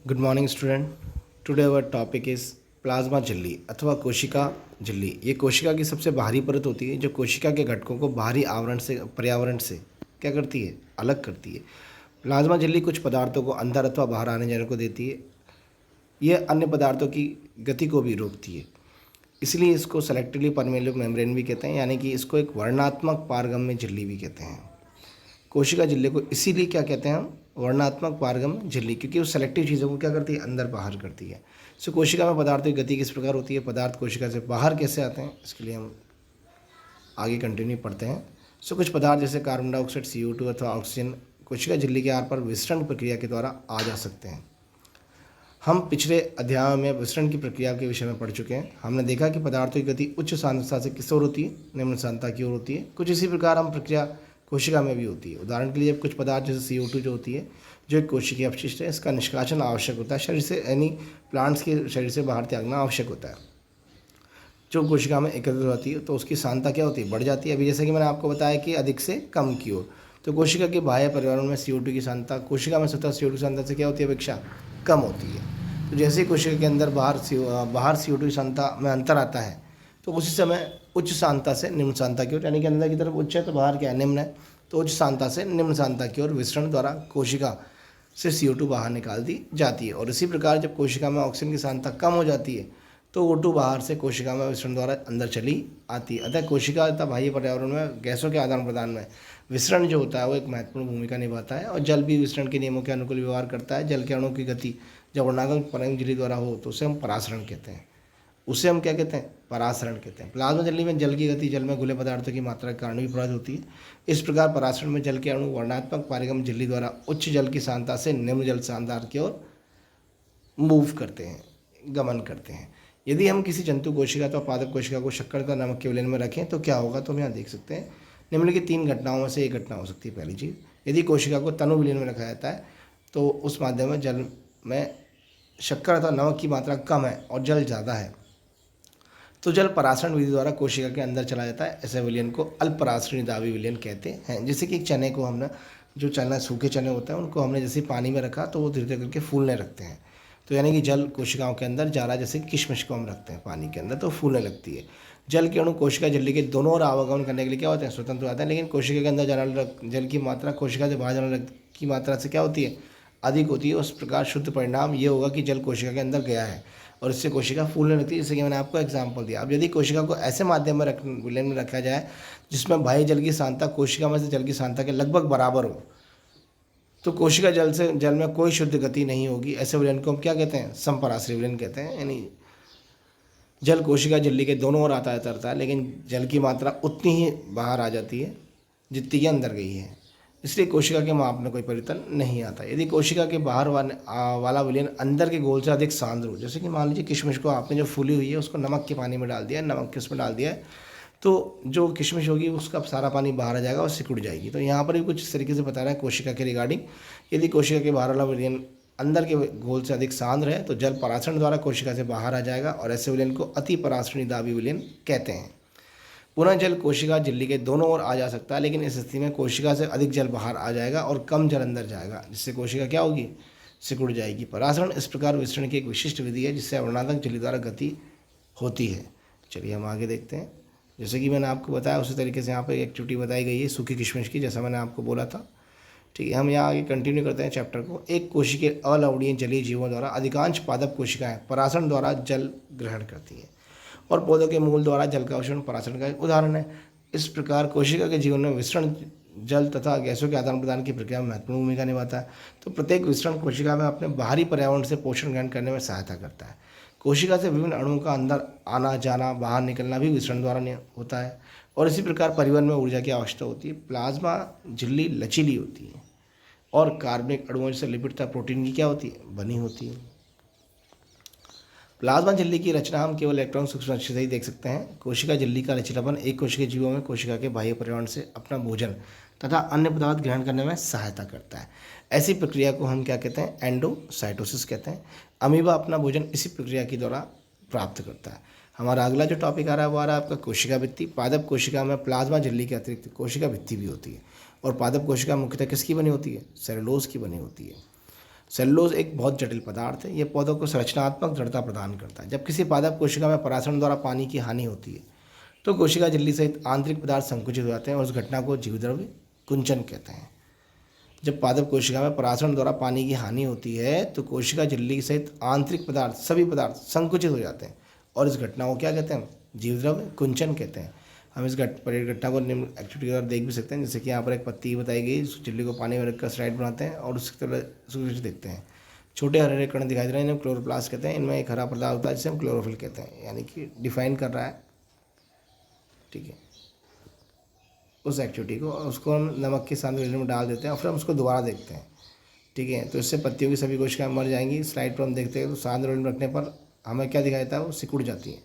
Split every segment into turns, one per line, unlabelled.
Good morning student. Today our topic is plasma झिल्ली अथवा कोशिका झिल्ली। ये कोशिका की सबसे बाहरी परत होती है जो कोशिका के घटकों को बाहरी आवरण से पर्यावरण से क्या करती है, अलग करती है। प्लाज्मा झिल्ली कुछ पदार्थों को अंदर अथवा बाहर आने जाने को देती है। यह अन्य पदार्थों की गति को भी रोकती है, इसलिए इसको सेलेक्टिवली परमेलेव मेम्ब्रेन भी कहते हैं, यानी कि इसको एक वर्णात्मक पारगम्य झिल्ली भी कहते हैं। कोशिका झिल्ली को इसीलिए क्या कहते हैं हम, वर्णात्मक पारगम झिल्ली, क्योंकि वो सेलेक्टिव चीज़ों को क्या करती है, अंदर बाहर करती है। सो कोशिका में पदार्थों की गति किस प्रकार होती है, पदार्थ कोशिका से बाहर कैसे आते हैं, इसके लिए हम आगे कंटिन्यू पढ़ते हैं। सो कुछ पदार्थ जैसे कार्बन डाइऑक्साइड, CO2 अथवा ऑक्सीजन कोशिका झिल्ली के आर पर विसरण प्रक्रिया के द्वारा आ जा सकते हैं। हम पिछले अध्याय में विसरण की प्रक्रिया के विषय में पढ़ चुके हैं। हमने देखा कि पदार्थों की गति उच्च सांद्रता से किस ओर होती है, निम्न सांद्रता की ओर होती है। कुछ इसी प्रकार हम प्रक्रिया कोशिका में भी होती है। उदाहरण के लिए कुछ पदार्थ जैसे CO2 जो होती है, जो एक कोशिकीय अपशिष्ट है, इसका निष्कासन आवश्यक होता है शरीर से, यानी प्लांट्स के शरीर से बाहर त्यागना आवश्यक होता है। जो कोशिका में एकत्रित होती है तो उसकी सांद्रता क्या होती है, बढ़ जाती है। अभी जैसे कि मैंने आपको बताया कि अधिक से कम की ओर, तो कोशिका के बाह्य पर्यावरण में CO2 की सांद्रता कोशिका में स्वतः CO2 की सांद्रता से क्या होती है, अपेक्षा कम होती है। तो जैसे ही कोशिका के अंदर बाहर CO2 की सांद्रता में अंतर आता है, तो उसी समय उच्च सांद्रता से निम्न सांद्रता की ओर, यानी कि अंदर की तरफ उच्च है तो बाहर क्या है, निम्न है, तो उच्च सांद्रता से निम्न सांद्रता की ओर विसरण द्वारा कोशिका से CO2 बाहर निकाल दी जाती है। और इसी प्रकार जब कोशिका में ऑक्सीजन की सांद्रता कम हो जाती है तो O2 बाहर से कोशिका में विसरण द्वारा अंदर चली आती है। अतः कोशिका तथा बाह्य पर्यावरण में गैसों के आदान प्रदान में विसरण जो होता है वो एक महत्वपूर्ण भूमिका निभाता है। और जल भी विसरण के नियमों के अनुकूल व्यवहार करता है। जल के अणुओं की गति जब वर्णात्मक पारगम्य झिल्ली द्वारा हो तो उसे हम परासरण कहते हैं। उसे हम क्या कहते हैं, परासरण कहते हैं। प्लाज्मा झिल्ली में जल की गति जल में घुले पदार्थों की मात्रा के कारण भी प्रभावित होती है। इस प्रकार परासरण में जल के अणु वर्णात्मक पारगम्य झिल्ली द्वारा उच्च जल की सांद्रता से निम्न जल सांद्रता की ओर मूव करते हैं, गमन करते हैं। यदि हम किसी जंतु कोशिका तो पादप कोशिका को शक्कर तथा नमक के विलयन में रखें तो क्या होगा, तो हम यहाँ देख सकते हैं। निम्नलिखित 3 घटनाओं में से एक घटना हो सकती है। पहली चीज़, यदि कोशिका को तनु विलयन में रखा जाता है तो उस माध्यम में जल में शक्कर अथवा नमक की मात्रा कम है और जल ज़्यादा है, तो जल परासरण विधि द्वारा कोशिका के अंदर चला जाता है। ऐसे विलयन को अल्परासरणी दाबी विलयन कहते हैं। जैसे कि एक चने को हमने, जो चना सूखे चने होते हैं उनको हमने जैसे पानी में रखा तो वो धीरे धीरे करके फूलने लगते हैं। तो यानी कि जल कोशिकाओं के अंदर जा रहा है, जैसे किशमिश को हम रखते हैं पानी के अंदर तो फूलने लगती है। जल के अणु कोशिका झिल्ली के दोनों ओर आवागमन करने के लिए क्या होते हैं, स्वतंत्र होते हैं। लेकिन कोशिका के अंदर जाने वाले जल की मात्रा कोशिका से बाहर जाने वाले की मात्रा से क्या होती है, अधिक होती है। उस प्रकार शुद्ध परिणाम ये होगा कि जल कोशिका के अंदर गया है और इससे कोशिका फूलने लगती है। जैसे कि मैंने आपको एग्जाम्पल दिया। अब यदि कोशिका को ऐसे माध्यम में विलयन में रखा जाए जिसमें बाह्य जल की सांद्रता कोशिका में से जल की सांद्रता के लगभग बराबर हो, तो कोशिका जल में कोई शुद्ध गति नहीं होगी। ऐसे विलयन को हम क्या कहते हैं, समपराश्रय विलयन कहते हैं। यानी जल कोशिका झिल्ली के दोनों ओर आता है, लेकिन जल की मात्रा उतनी ही बाहर आ जाती है जितनी कि अंदर गई है। इसलिए कोशिका के माप में कोई परिवर्तन नहीं आता। यदि कोशिका के बाहर वाला विलयन अंदर के गोल से अधिक सांद्र हो, जैसे कि मान लीजिए किशमिश को आपने जो फूली हुई है उसको नमक के पानी में डाल दिया, नमक के उसमें डाल दिया है, तो जो किशमिश होगी उसका सारा पानी बाहर आ जाएगा और सिकुड़ जाएगी। तो यहाँ पर भी कुछ इस तरीके से बता रहा है कोशिका के रिगार्डिंग। यदि कोशिका के बाहर वाला विलयन अंदर के गोल से अधिक सांद्र है तो जल परासरण द्वारा कोशिका से बाहर आ जाएगा और ऐसे विलयन को अति परासरणी दाबी विलयन कहते हैं। पुनः जल कोशिका झिल्ली के दोनों ओर आ जा सकता है, लेकिन इस स्थिति में कोशिका से अधिक जल बाहर आ जाएगा और कम जल अंदर जाएगा, जिससे कोशिका क्या होगी, सिकुड़ जाएगी। परासरण इस प्रकार विसरण की एक विशिष्ट विधि है जिससे वर्णात्मक झिल्ली द्वारा गति होती है। चलिए हम आगे देखते हैं। जैसे कि मैंने आपको बताया उसी तरीके से यहाँ पर एक चुटी बताई गई है सूखी किशमिश की, जैसा मैंने आपको बोला था। ठीक है, हम यहाँ आगे कंटिन्यू करते हैं चैप्टर को। एक कोशिकीय अलवणीय जलीय जीवों द्वारा अधिकांश पादप कोशिकाएं परासरण द्वारा जल ग्रहण करती हैं और पौधों के मूल द्वारा जल का अवशोषण परासरण का एक उदाहरण है। इस प्रकार कोशिका के जीवन में विसरण जल तथा गैसों के आदान प्रदान की प्रक्रिया में महत्वपूर्ण भूमिका निभाता है। तो प्रत्येक विसरण कोशिका में अपने बाहरी पर्यावरण से पोषण ग्रहण करने में सहायता करता है। कोशिका से विभिन्न अणुओं का अंदर आना जाना, बाहर निकलना भी विसरण द्वारा होता है। और इसी प्रकार परिवहन में ऊर्जा की आवश्यकता होती है। प्लाज्मा झिल्ली लचीली होती है और कार्बनिक अणुओं से लिपिड तथा प्रोटीन की क्या होती है, बनी होती है। प्लाज्मा झिल्ली की रचना हम केवल इलेक्ट्रॉन सूक्ष्म से ही देख सकते हैं। कोशिका झिल्ली का लचीलापन एक कोशिकीय जीवों में कोशिका के बाह्य पर्यावरण से अपना भोजन तथा अन्य पदार्थ ग्रहण करने में सहायता करता है। ऐसी प्रक्रिया को हम क्या कहते हैं, एंडोसाइटोसिस कहते हैं। अमीबा अपना भोजन इसी प्रक्रिया के द्वारा प्राप्त करता है। हमारा अगला जो टॉपिक आ रहा है वो आ रहा है आपका कोशिका भित्ति। पादप कोशिका में प्लाज्मा झिल्ली के अतिरिक्त कोशिका भित्ति भी होती है और पादप कोशिका मुख्यतः किसकी बनी होती है, सेलुलोज की बनी होती है। सेलुलोज एक बहुत जटिल पदार्थ है। यह पौधों को संरचनात्मक दृढ़ता प्रदान करता है। जब किसी पादप कोशिका में परासरण द्वारा पानी की हानि होती है तो कोशिका झिल्ली सहित आंतरिक पदार्थ संकुचित हो जाते हैं और उस घटना को जीवद्रव्य कुंचन कहते हैं। जब पादप कोशिका में परासरण द्वारा पानी की हानि होती है तो कोशिका झिल्ली सहित आंतरिक पदार्थ सभी पदार्थ संकुचित हो जाते हैं और इस घटना को क्या कहते हैं? जीवद्रव्य कुंचन कहते हैं। हम इस घटना को निम्न एक्टिविटी द्वारा देख भी सकते हैं, जैसे कि यहाँ पर एक पत्ती बताई गई, उस झिल्ली को पानी में रखकर स्लाइड बनाते हैं और उसकी तरह देखते हैं। छोटे हरे हरे कण दिखाई दे रहे हैं, इन्हें क्लोरोप्लास्ट कहते हैं। इनमें एक हरा पदार्थ होता है जिसे हम क्लोरोफिल कहते हैं, यानी कि डिफाइन कर रहा है, ठीक है, उस एक्टिविटी को। उसको हम नमक के साथ में डाल देते हैं और फिर हम उसको दोबारा देखते हैं, ठीक है। तो इससे पत्तियों की सभी कोशिकाएं मर जाएंगी। स्लाइड पर हम देखते हैं तो सांद्र में रखने पर हमें क्या दिखाई देता है? वो सिकुड़ जाती है।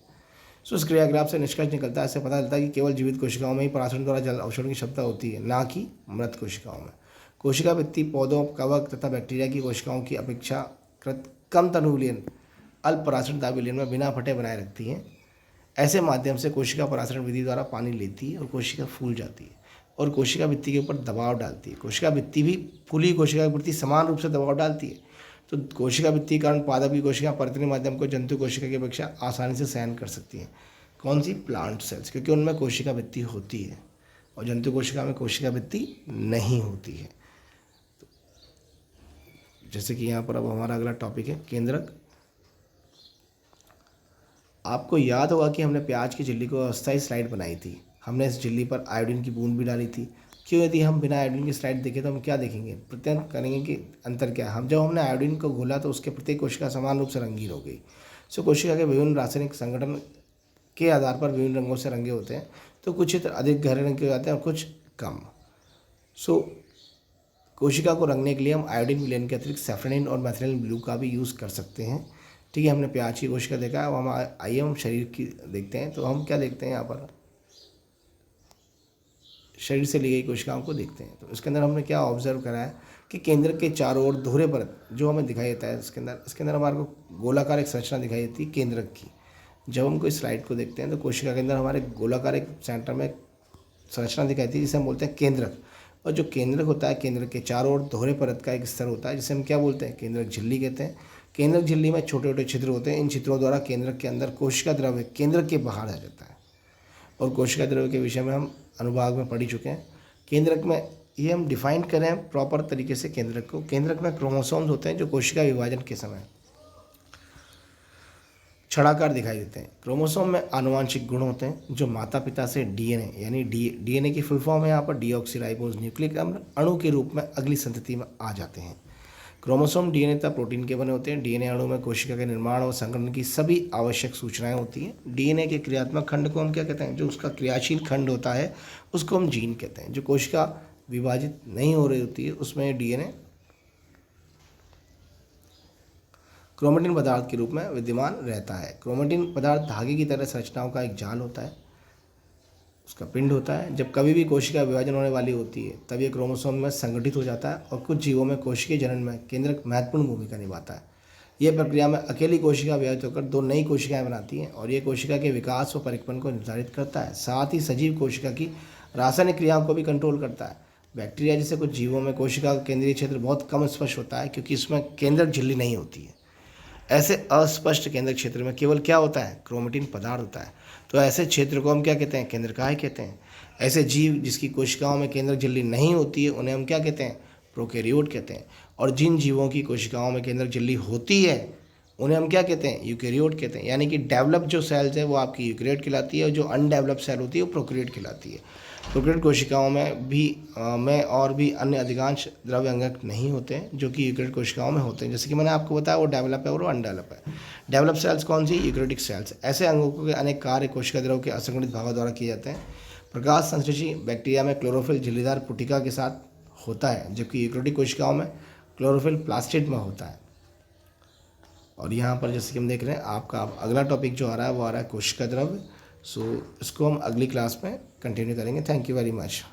सो इस क्रियाग्राफ से निष्कर्ष निकलता है, इससे पता चलता है कि केवल जीवित कोशिकाओं में ही परासरण द्वारा जल अवशोषण की क्षमता होती है, ना कि मृत कोशिकाओं में। कोशिका भित्ति पौधों, कवक तथा बैक्टीरिया की कोशिकाओं की अपेक्षाकृत कम तनु विलयन अल्प परासरणता विलयन में बिना फटे बनाए रखती है। ऐसे माध्यम से कोशिका परासरण विधि द्वारा पानी लेती है और कोशिका फूल जाती है और कोशिका भित्ति के ऊपर दबाव डालती है। कोशिका भित्ति भी फूली कोशिका के प्रति समान रूप से दबाव डालती है। तो कोशिका भित्ति के कारण पादप की कोशिका परतनी माध्यम को जंतु कोशिका की अपेक्षा आसानी से सहन कर सकती है। कौन सी? प्लांट सेल्स, क्योंकि उनमें कोशिका भित्ति होती है और जंतु कोशिका में कोशिका भित्ति नहीं होती है। तो जैसे कि यहाँ पर अब हमारा अगला टॉपिक है केंद्रक। आपको याद होगा कि हमने प्याज की झिल्ली को अस्थायी स्लाइड बनाई थी। हमने इस झिल्ली पर आयोडीन की बूंद भी डाली थी। क्यों? यदि हम बिना आयोडीन की स्लाइड देखें तो हम क्या देखेंगे? प्रत्यय करेंगे कि अंतर क्या है। हम जब हमने आयोडीन को घोला तो उसके प्रत्येक कोशिका समान रूप से रंगीन हो गई। सो कोशिका के विभिन्न रासायनिक संगठन के आधार पर विभिन्न रंगों से रंगे होते हैं। तो कुछ क्षेत्र अधिक गहरे रंग के हो जाते हैं और कुछ कम। सो कोशिका को रंगने के लिए हम आयोडीन विलयन के अतिरिक्त सैफरनिन और मैथिलिन ब्लू का भी यूज़ कर सकते हैं, ठीक है। हमने प्याज की कोशिका देखा, अब हम आइए हम शरीर की देखते हैं। तो हम क्या देखते हैं? यहाँ पर शरीर से ली गई कोशिकाओं को देखते हैं। तो इसके अंदर हमने क्या ऑब्जर्व करा है कि केंद्र के चारों ओर दोहरे परत जो हमें दिखाई देता है, इसके अंदर हमारे को गोलाकार एक संरचना दिखाई देती है केंद्रक की। जब हम कोई स्लाइड को देखते हैं तो कोशिका के अंदर हमारे गोलाकार एक सेंटर में संरचना दिखाई देती है जिसे हम बोलते हैं केंद्रक। और जो केंद्रक होता है, केंद्रक के चारों ओर दोहरे परत का एक स्तर होता है जिसे हम क्या बोलते हैं? केंद्रक झिल्ली कहते हैं। केंद्रक झिल्ली में छोटे छोटे छिद्र होते हैं। इन छिद्रों द्वारा केंद्रक के अंदर कोशिका द्रव्य केंद्रक के बाहर आ जाता है। और कोशिका द्रव्य के विषय में हम अनुभाग में पढ़ चुके हैं। केंद्रक में ये हम डिफाइन करें प्रॉपर तरीके से केंद्रक को। केंद्रक में क्रोमोसोम्स होते हैं जो कोशिका विभाजन के समय छड़ाकार दिखाई देते हैं। क्रोमोसोम में आनुवांशिक गुण होते हैं जो माता पिता से डीएनए, यानी डीएनए की फुल फॉर्म है यहाँ पर डीऑक्सीराइबोज न्यूक्लिक अणु के रूप में अगली संतति में आ जाते हैं। क्रोमोसोम डीएनए तथा प्रोटीन के बने होते हैं। डीएनए अणु में कोशिका के निर्माण और संगठन की सभी आवश्यक सूचनाएं होती हैं। डीएनए के क्रियात्मक खंड को हम क्या कहते हैं? जो उसका क्रियाशील खंड होता है उसको हम जीन कहते हैं। जो कोशिका विभाजित नहीं हो रही होती है उसमें डीएनए क्रोमेटिन पदार्थ के रूप में विद्यमान रहता है। क्रोमेटिन पदार्थ धागे की तरह संरचनाओं का एक जाल होता है, उसका पिंड होता है। जब कभी भी कोशिका विभाजन होने वाली होती है तब ये क्रोमोसोम में संगठित हो जाता है और कुछ जीवों में कोशिकीय जनन में केंद्रक महत्वपूर्ण भूमिका निभाता है। यह प्रक्रिया में अकेली कोशिका विभाजित होकर दो नई कोशिकाएं बनाती हैं और ये कोशिका के विकास व परिपक्वन को निर्धारित करता है। साथ ही सजीव कोशिका की रासायनिक क्रियाओं को भी कंट्रोल करता है। बैक्टीरिया जैसे कुछ जीवों में कोशिका का केंद्रीय क्षेत्र बहुत कम स्पष्ट होता है क्योंकि इसमें केंद्रक झिल्ली नहीं होती है। ऐसे अस्पष्ट केंद्रक क्षेत्र में केवल क्या होता है? क्रोमेटिन पदार्थ होता है। तो ऐसे क्षेत्र को हम क्या कहते हैं? केंद्रकाय कहते हैं। ऐसे जीव जिसकी कोशिकाओं में केंद्रक झिल्ली नहीं होती है उन्हें हम क्या कहते हैं? प्रोकैरियोट कहते हैं। और जिन जीवों की कोशिकाओं में केंद्रक झिल्ली होती है उन्हें हम क्या कहते हैं? यूकैरियोट कहते हैं। यानी कि डेवलप जो सेल्स है वो आपकी यूकैरियोट कहलाती है और जो अनडेवलप सेल होती है वो प्रोकैरियोट कहलाती है। प्रोकैरियोट कोशिकाओं में भी और भी अन्य अधिकांश द्रव्य अंगक नहीं होते हैं जो कि यूकैरियोट कोशिकाओं में होते हैं। जैसे कि मैंने आपको बताया वो डेवलप है और वो अनडेवलप है। डेवलप सेल्स कौन सी? Eukaryotic cells. ऐसे अंगों के अनेक कार्य कोशिका द्रव्य के असंगठित भागों द्वारा किए जाते हैं। प्रकाश संश्लेषी बैक्टीरिया में क्लोरोफिल झिल्लीदार पुटिका के साथ होता है जबकि यूकैरियोटिक कोशिकाओं में क्लोरोफिल प्लास्टिड में होता है। और यहाँ पर जैसे कि हम देख रहे हैं आपका अगला टॉपिक जो आ रहा है वो आ रहा है कोशिका द्रव्य। सो इसको हम अगली क्लास में कंटिन्यू करेंगे। Thank you very much.